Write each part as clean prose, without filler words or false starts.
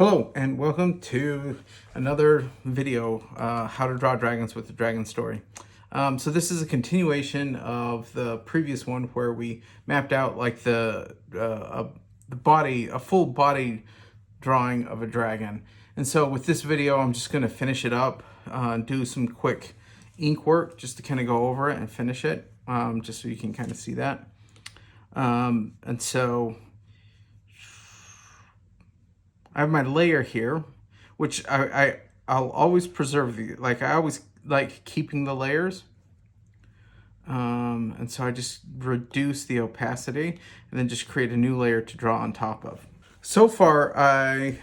Hello and welcome to another video, how to draw dragons with the Dragon Story. So this is a continuation of the previous one where we mapped out like the body, a full body drawing of a dragon. And so with this video, I'm just going to finish it up, do some quick ink work just to kind of go over it and finish it, just so you can kind of see that. And so I have my layer here, which I'll always preserve I always like keeping the layers. And so I just reduce the opacity and then just create a new layer to draw on top of. So far, I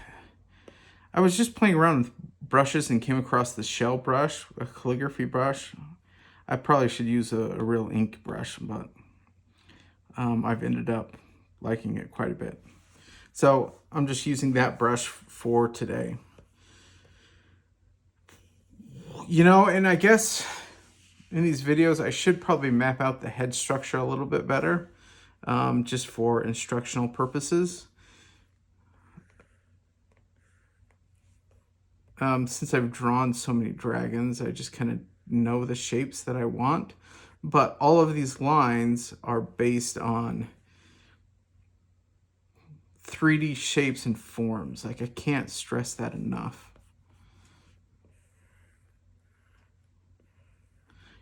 was just playing around with brushes and came across the shell brush, a calligraphy brush. I probably should use a real ink brush, but I've ended up liking it quite a bit. So I'm just using that brush for today. You know, and I guess in these videos, I should probably map out the head structure a little bit better, just for instructional purposes. Since I've drawn so many dragons, I just kind of know the shapes that I want. But all of these lines are based on 3D shapes and forms. Like, I can't stress that enough.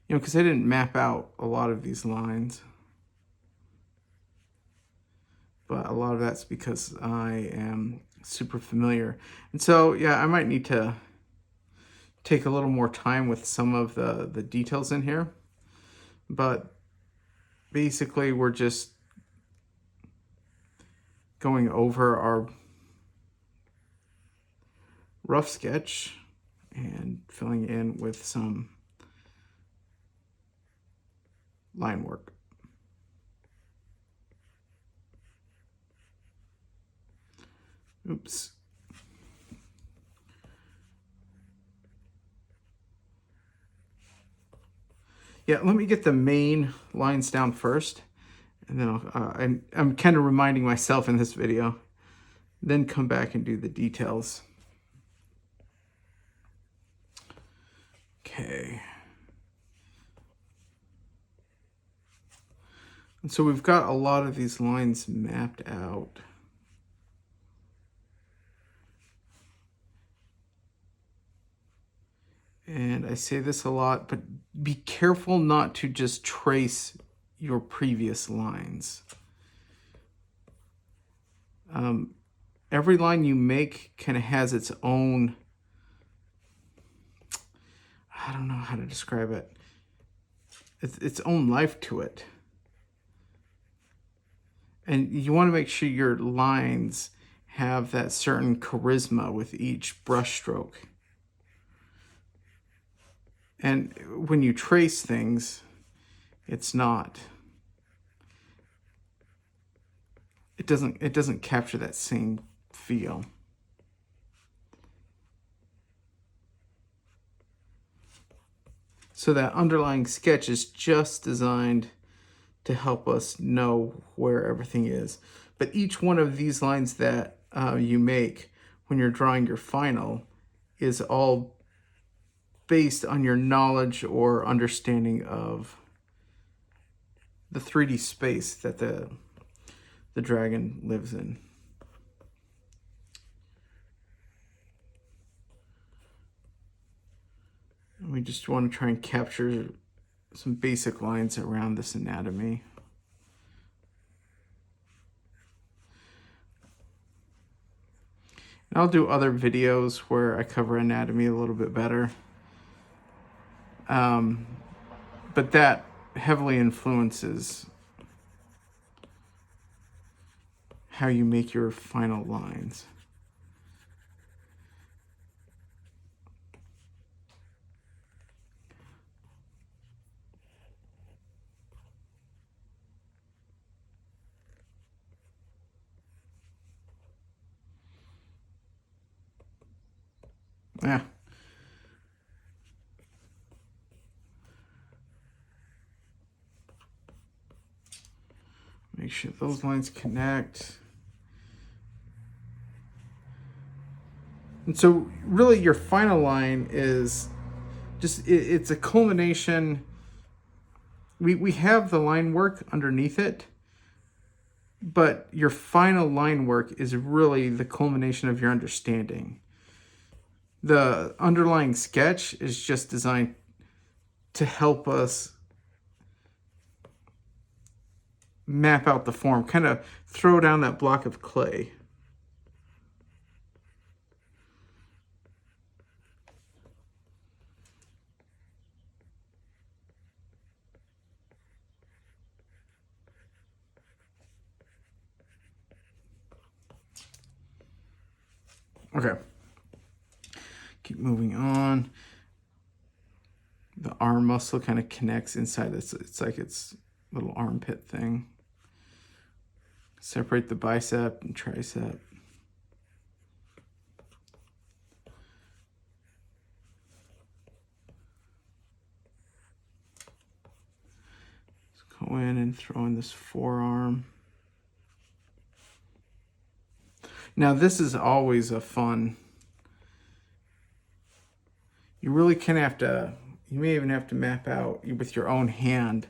You know, because I didn't map out a lot of these lines. But a lot of that's because I am super familiar. And so, yeah, I might need to take a little more time with some of the details in here. But basically, we're just going over our rough sketch and filling in with some line work. Oops. Yeah, let me get the main lines down first, and then I'm kind of reminding myself in this video, then come back and do the details. Okay. And so we've got a lot of these lines mapped out. And I say this a lot, but be careful not to just trace your previous lines. Every line you make kind of has its own, I don't know how to describe it, its own life to it. And you want to make sure your lines have that certain charisma with each brush stroke. And when you trace things, it's not. It doesn't capture that same feel. So that underlying sketch is just designed to help us know where everything is. But each one of these lines that you make when you're drawing your final is all based on your knowledge or understanding of the 3D space that the dragon lives in. And we just want to try and capture some basic lines around this anatomy. And I'll do other videos where I cover anatomy a little bit better. But that heavily influences how you make your final lines. Yeah. Make sure those lines connect. And so really your final line is just, it's a culmination. We have the line work underneath it, but your final line work is really the culmination of your understanding. The underlying sketch is just designed to help us map out the form, kind of throw down that block of clay. Okay. Keep moving on. The arm muscle kind of connects inside this. It's like its little armpit thing. Separate the bicep and tricep. Let's go in and throw in this forearm. Now this is always a fun. You really kind of have to, you may even have to map out with your own hand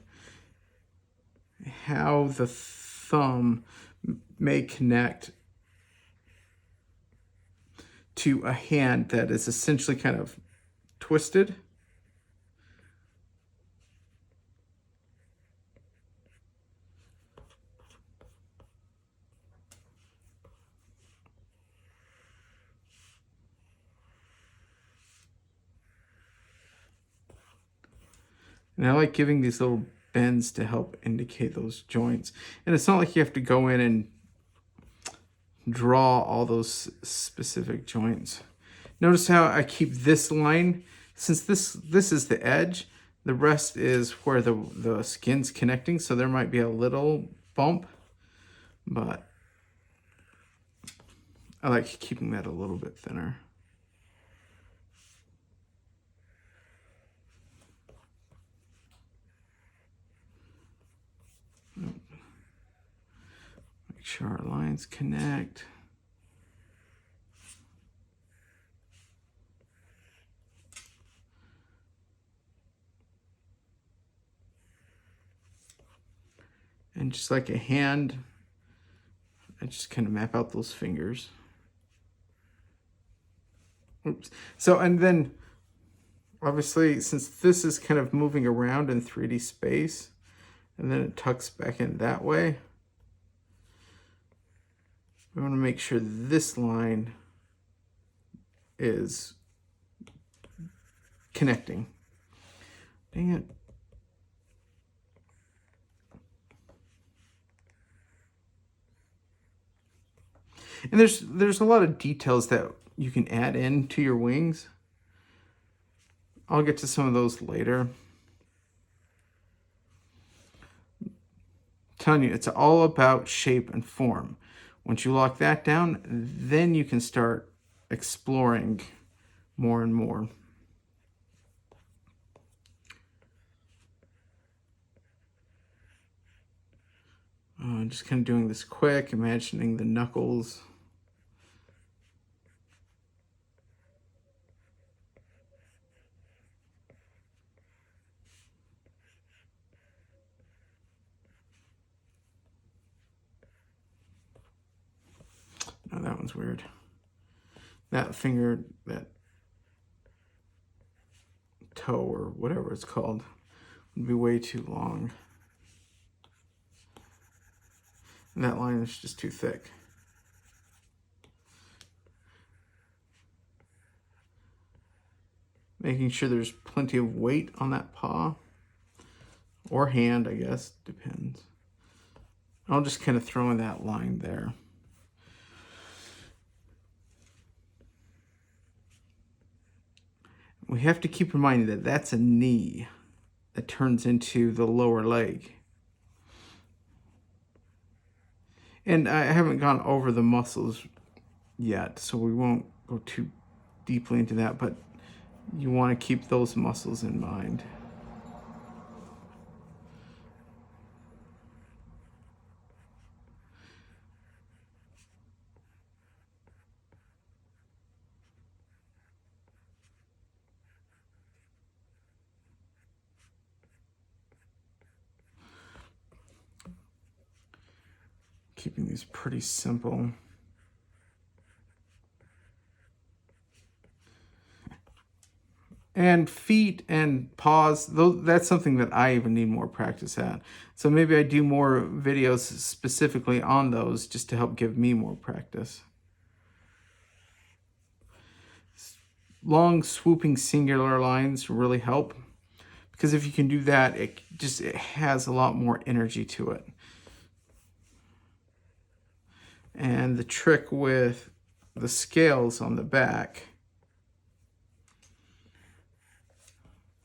how the thumb may connect to a hand that is essentially kind of twisted. And I like giving these little bends to help indicate those joints. And it's not like you have to go in and draw all those specific joints. Notice how I keep this line, since this is the edge, the rest is where the skin's connecting, so there might be a little bump, but I like keeping that a little bit thinner. Make sure our lines connect. And just like a hand, I just kind of map out those fingers. Oops. So, and then obviously, since this is kind of moving around in 3D space, and then it tucks back in that way, we want to make sure this line is connecting. Dang it. And there's a lot of details that you can add in to your wings. I'll get to some of those later. I'm telling you, it's all about shape and form. Once you lock that down, then you can start exploring more and more. Just kind of doing this quick, imagining the knuckles. Oh, that one's weird. That finger, that toe or whatever it's called, would be way too long. And that line is just too thick. Making sure there's plenty of weight on that paw. Or hand, I guess, depends. I'll just kind of throw in that line there. We have to keep in mind that that's a knee that turns into the lower leg. And I haven't gone over the muscles yet, so we won't go too deeply into that, but you want to keep those muscles in mind. keeping these pretty simple. And feet and paws, that's something that I even need more practice at. So maybe I do more videos specifically on those just to help give me more practice. Long swooping singular lines really help, because if you can do that, it has a lot more energy to it. And the trick with the scales on the back,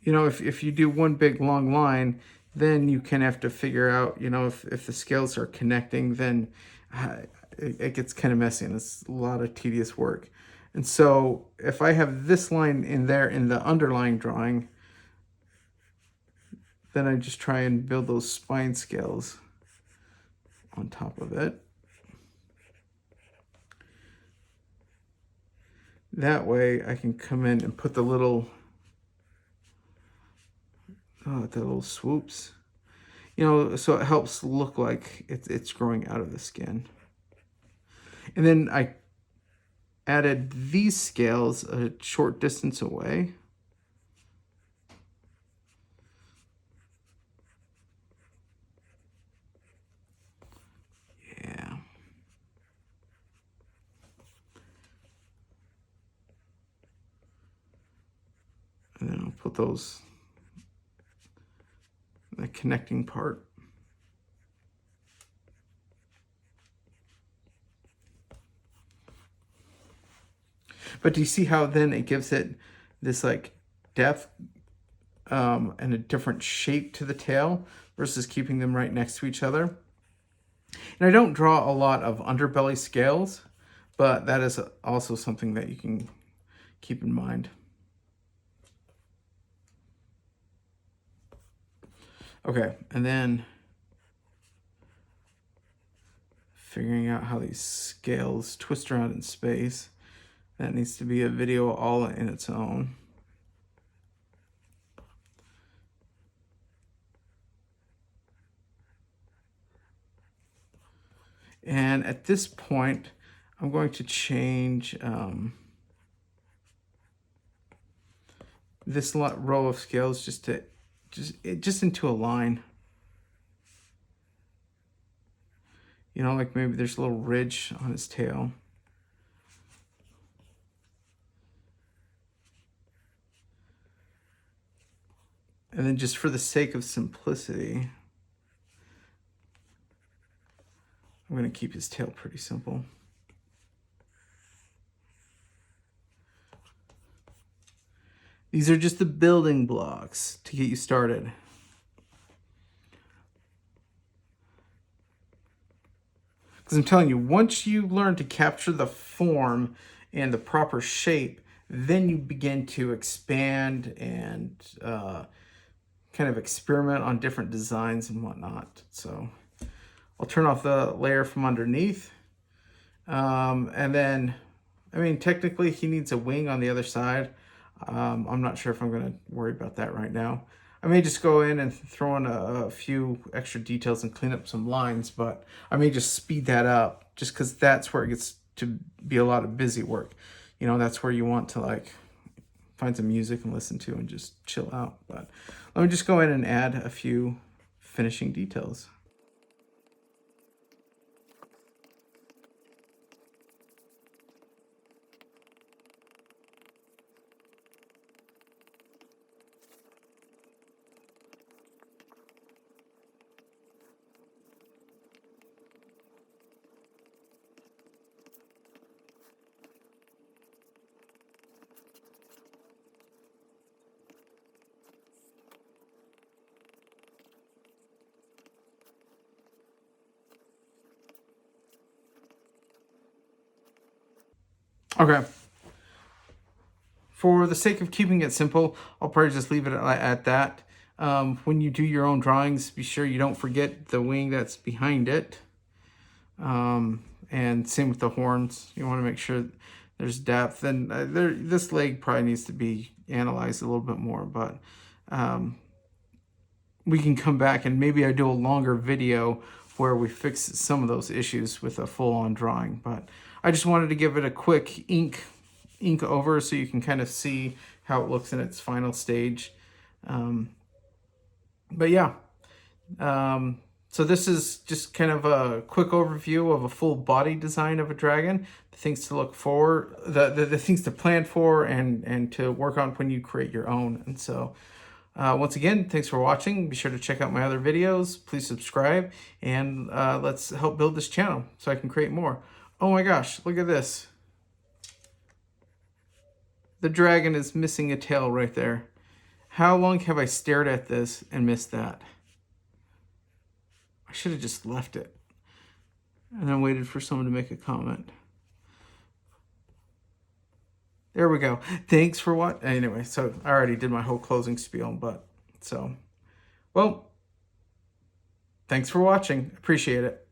you know, if you do one big long line, then you can have to figure out, you know, if the scales are connecting, then it gets kind of messy and it's a lot of tedious work. And so if I have this line in there in the underlying drawing, then I just try and build those spine scales on top of it. That way I can come in and put the little swoops, you know, so it helps look like it's growing out of the skin. And then I added these scales a short distance away. Yeah. And then I'll put those, the connecting part. But do you see how then it gives it this like depth and a different shape to the tail versus keeping them right next to each other? And I don't draw a lot of underbelly scales, but that is also something that you can keep in mind. Okay, and then figuring out how these scales twist around in space. That needs to be a video all in its own. And at this point, I'm going to change this row of scales just into a line. You know, like maybe there's a little ridge on his tail. And then just for the sake of simplicity, I'm going to keep his tail pretty simple. These are just the building blocks to get you started. Because I'm telling you, once you learn to capture the form and the proper shape, then you begin to expand and kind of experiment on different designs and whatnot. So I'll turn off the layer from underneath. And then, I mean, technically he needs a wing on the other side. I'm not sure if I'm going to worry about that right now. I may just go in and throw in a few extra details and clean up some lines, but I may just speed that up just because that's where it gets to be a lot of busy work. You know, that's where you want to like find some music and listen to and just chill out. But let me just go in and add a few finishing details. Okay. For the sake of keeping it simple, I'll probably just leave it at that. When you do your own drawings, be sure you don't forget the wing that's behind it. And same with the horns. You want to make sure there's depth. And this leg probably needs to be analyzed a little bit more. But we can come back and maybe I do a longer video where we fix some of those issues with a full-on drawing. But I just wanted to give it a quick ink over so you can kind of see how it looks in its final stage. But yeah, so this is just kind of a quick overview of a full body design of a dragon, the things to look for, the things to plan for and to work on when you create your own. And so once again, thanks for watching. Be sure to check out my other videos. Please subscribe, and let's help build this channel so I can create more. Oh my gosh, look at this. The dragon is missing a tail right there. How long have I stared at this and missed that? I should have just left it and then waited for someone to make a comment. There we go. Thanks for what? Anyway, so I already did my whole closing spiel, but so, well, thanks for watching. Appreciate it.